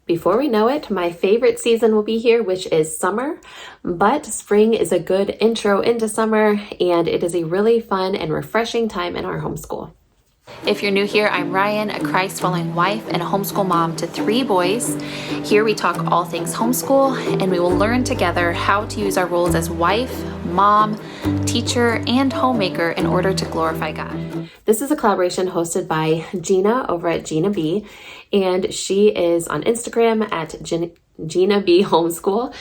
Before we know it, my favorite season will be here, which is summer, but spring is a good intro into summer, and it is a really fun and refreshing time in our homeschool. If you're new here, I'm Rian, a Christ-following wife and a homeschool mom to 3 boys. Here we talk all things homeschool, and we will learn together how to use our roles as wife, mom, teacher, and homemaker in order to glorify God. This is a collaboration hosted by Gina over at Gina B, and she is on Instagram at Gina B Homeschool,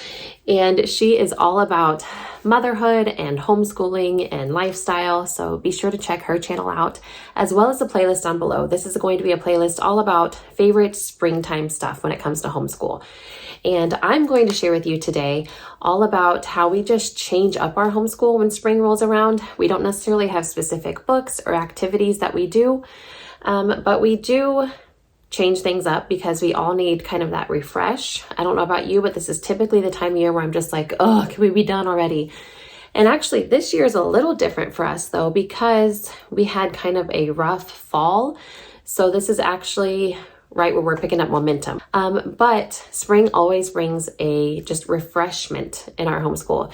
and she is all about motherhood and homeschooling and lifestyle, so be sure to check her channel out, as well as the playlist down below. This is going to be a playlist all about favorite springtime stuff when it comes to homeschool. And I'm going to share with you today all about how we just change up our homeschool when spring rolls around. We don't necessarily have specific books or activities that we do, but we do change things up because we all need kind of that refresh. I don't know about you, but this is typically the time of year where I'm just like, oh, can we be done already? And actually this year is a little different for us though, because we had kind of a rough fall. So this is actually right where we're picking up momentum. But spring always brings a just refreshment in our homeschool.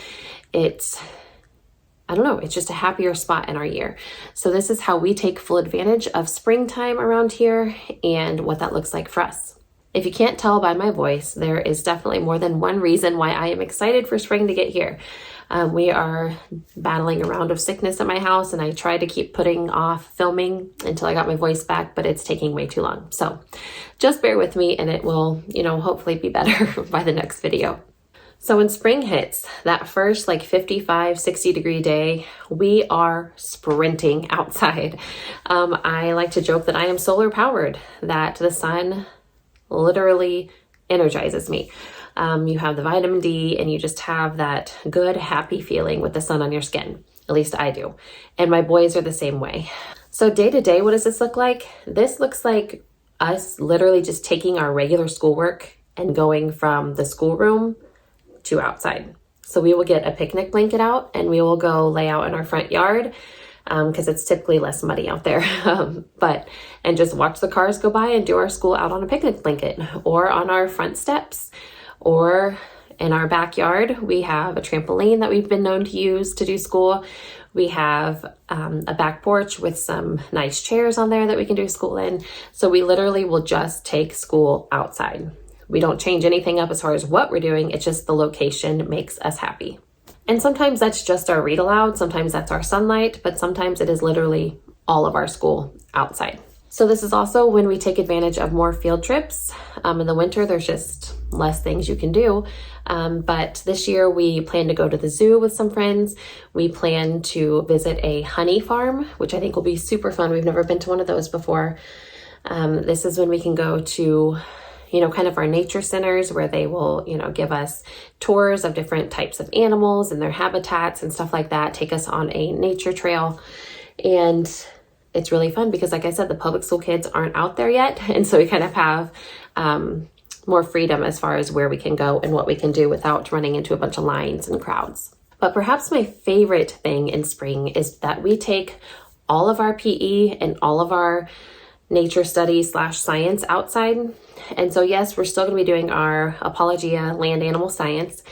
I don't know, it's just a happier spot in our year. So this is how we take full advantage of springtime around here and what that looks like for us. If you can't tell by my voice, there is definitely more than one reason why I am excited for spring to get here. We are battling a round of sickness at my house, and I tried to keep putting off filming until I got my voice back, but it's taking way too long. So just bear with me and it will, hopefully be better by the next video. So when spring hits, that first 55, 60 degree day, we are sprinting outside. I like to joke that I am solar powered, that the sun literally energizes me. You have the vitamin D and you just have that good, happy feeling with the sun on your skin. At least I do. And my boys are the same way. So day to day, what does this look like? This looks like us literally just taking our regular schoolwork and going from the schoolroom to outside. So we will get a picnic blanket out and we will go lay out in our front yard because it's typically less muddy out there. And just watch the cars go by and do our school out on a picnic blanket or on our front steps. Or in our backyard, we have a trampoline that we've been known to use to do school. We have a back porch with some nice chairs on there that we can do school in. So we literally will just take school outside. We don't change anything up as far as what we're doing. It's just the location makes us happy. And sometimes that's just our read aloud. Sometimes that's our sunlight, but sometimes it is literally all of our school outside. So this is also when we take advantage of more field trips. In the winter, there's just less things you can do. But this year we plan to go to the zoo with some friends. We plan to visit a honey farm, which I think will be super fun. We've never been to one of those before. This is when we can go to, kind of our nature centers where they will, give us tours of different types of animals and their habitats and stuff like that, take us on a nature trail. And it's really fun because, like I said, the public school kids aren't out there yet. And so we kind of have more freedom as far as where we can go and what we can do without running into a bunch of lines and crowds. But perhaps my favorite thing in spring is that we take all of our PE and all of our nature studies / science outside. And so, yes, we're still going to be doing our Apologia land animal science,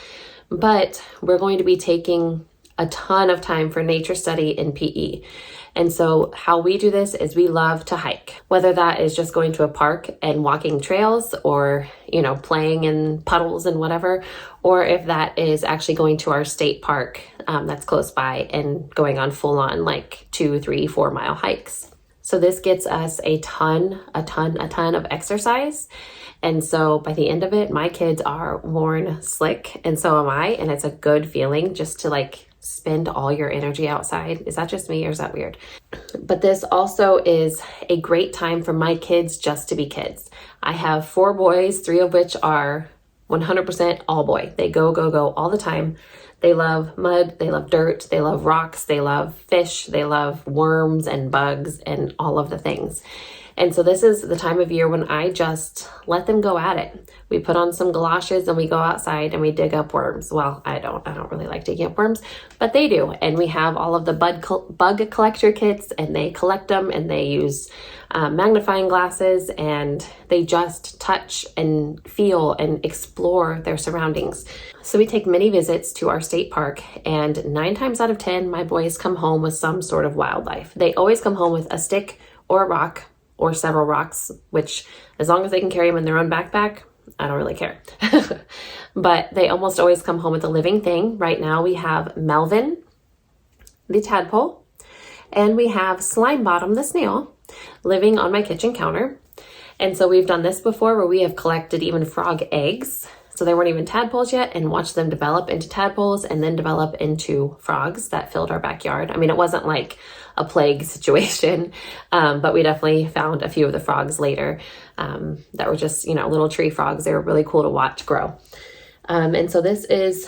but we're going to be taking a ton of time for nature study in PE. And so how we do this is we love to hike, whether that is just going to a park and walking trails or, playing in puddles and whatever, or if that is actually going to our state park that's close by and going on full on 2, 3, 4 mile hikes. So this gets us a ton of exercise. And so by the end of it, my kids are worn slick and so am I. And it's a good feeling just to spend all your energy outside. Is that just me or is that weird? But this also is a great time for my kids just to be kids. I have 4 boys, 3 of which are 100% all boy. They go all the time. They love mud, they love dirt, they love rocks, they love fish, they love worms and bugs and all of the things. And so this is the time of year when I just let them go at it. We put on some galoshes and we go outside and we dig up worms. Well, I don't really like digging up worms, but they do. And we have all of the bug collector kits, and they collect them, and they use magnifying glasses, and they just touch and feel and explore their surroundings. So we take many visits to our state park, and 9 times out of 10, my boys come home with some sort of wildlife. They always come home with a stick or a rock or several rocks, which as long as they can carry them in their own backpack, I don't really care. But they almost always come home with a living thing. Right now we have Melvin, the tadpole, and we have Slime Bottom, the snail, living on my kitchen counter. And so we've done this before where we have collected even frog eggs. So they weren't even tadpoles yet, and watched them develop into tadpoles and then develop into frogs that filled our backyard. I mean, it wasn't like a plague situation, but we definitely found a few of the frogs later that were just, little tree frogs. They were really cool to watch grow. And so this is,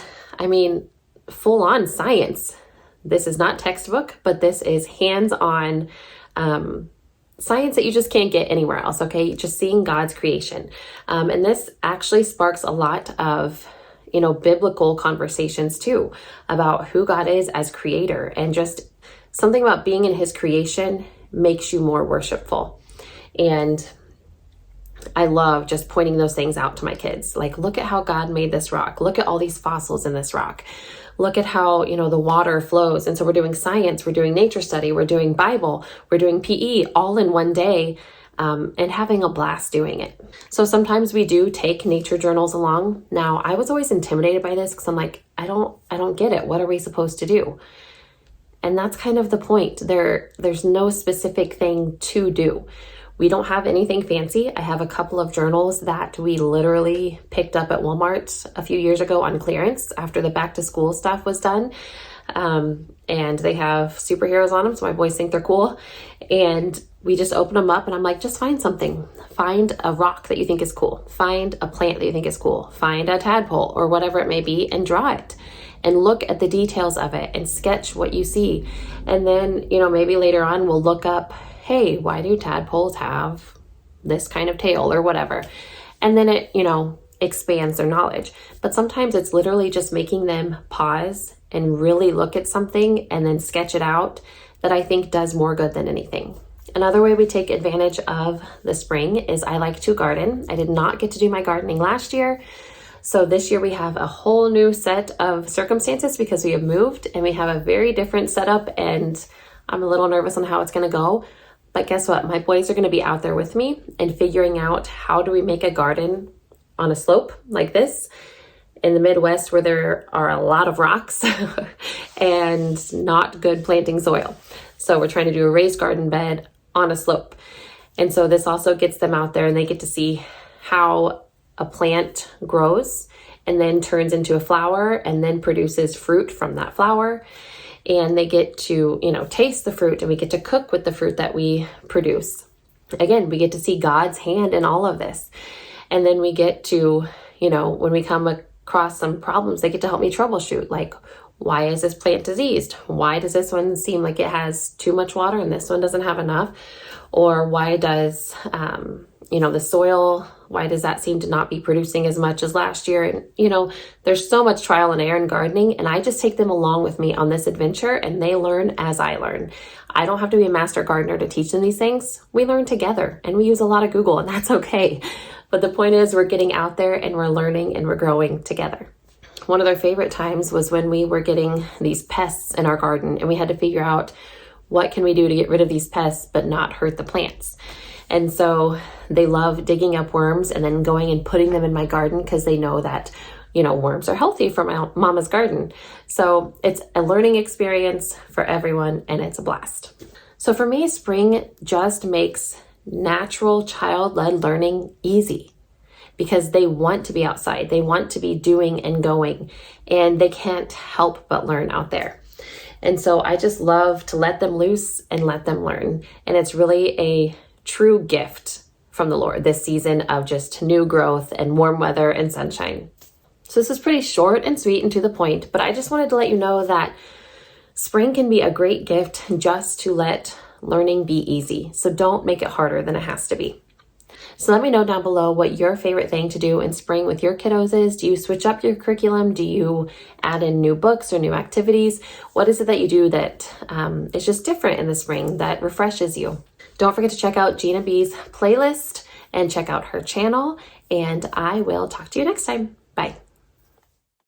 full on science. This is not textbook, but this is hands-on science that you just can't get anywhere else, okay? Just seeing God's creation. And this actually sparks a lot of, biblical conversations too, about who God is as creator, and just something about being in his creation makes you more worshipful. And I love just pointing those things out to my kids. Like, look at how God made this rock. Look at all these fossils in this rock. Look at how, the water flows. And so we're doing science, we're doing nature study, we're doing Bible, we're doing PE all in one day, and having a blast doing it. So sometimes we do take nature journals along. Now, I was always intimidated by this because I'm like, I don't get it. What are we supposed to do? And that's kind of the point. There's no specific thing to do. We don't have anything fancy. I have a couple of journals that we literally picked up at Walmart a few years ago on clearance after the back to school stuff was done. And they have superheroes on them, so my boys think they're cool. And we just open them up, and I'm like, just find something. Find a rock that you think is cool. Find a plant that you think is cool. Find a tadpole or whatever it may be, and draw it. And look at the details of it and sketch what you see. And then, maybe later on we'll look up, hey, why do tadpoles have this kind of tail or whatever? And then it, expands their knowledge. But sometimes it's literally just making them pause and really look at something and then sketch it out that I think does more good than anything. Another way we take advantage of the spring is I like to garden. I did not get to do my gardening last year. So this year we have a whole new set of circumstances because we have moved and we have a very different setup, and I'm a little nervous on how it's going to go. But guess what? My boys are going to be out there with me and figuring out how do we make a garden on a slope like this in the Midwest where there are a lot of rocks and not good planting soil. So we're trying to do a raised garden bed on a slope. And so this also gets them out there and they get to see how a plant grows and then turns into a flower and then produces fruit from that flower. And they get to, taste the fruit, and we get to cook with the fruit that we produce. Again, we get to see God's hand in all of this. And then we get to, when we come across some problems, they get to help me troubleshoot. Like, why is this plant diseased? Why does this one seem like it has too much water and this one doesn't have enough? Or why does, the soil, why does that seem to not be producing as much as last year? And, there's so much trial and error in gardening, and I just take them along with me on this adventure, and they learn as I learn. I don't have to be a master gardener to teach them these things. We learn together, and we use a lot of Google, and that's okay. But the point is, we're getting out there and we're learning and we're growing together. One of their favorite times was when we were getting these pests in our garden, and we had to figure out what can we do to get rid of these pests but not hurt the plants. And so they love digging up worms and then going and putting them in my garden because they know that, worms are healthy for my mama's garden. So it's a learning experience for everyone, and it's a blast. So for me, spring just makes natural child-led learning easy because they want to be outside. They want to be doing and going, and they can't help but learn out there. And so I just love to let them loose and let them learn. And it's really a true gift from the Lord this season of just new growth and warm weather and sunshine. So this is pretty short and sweet and to the point, but I just wanted to let you know that spring can be a great gift just to let learning be easy. So don't make it harder than it has to be. So let me know down below what your favorite thing to do in spring with your kiddos is. Do you switch up your curriculum? Do you add in new books or new activities? What is it that you do that is just different in the spring that refreshes you? Don't forget to check out Gina B's playlist and check out her channel. And I will talk to you next time. Bye.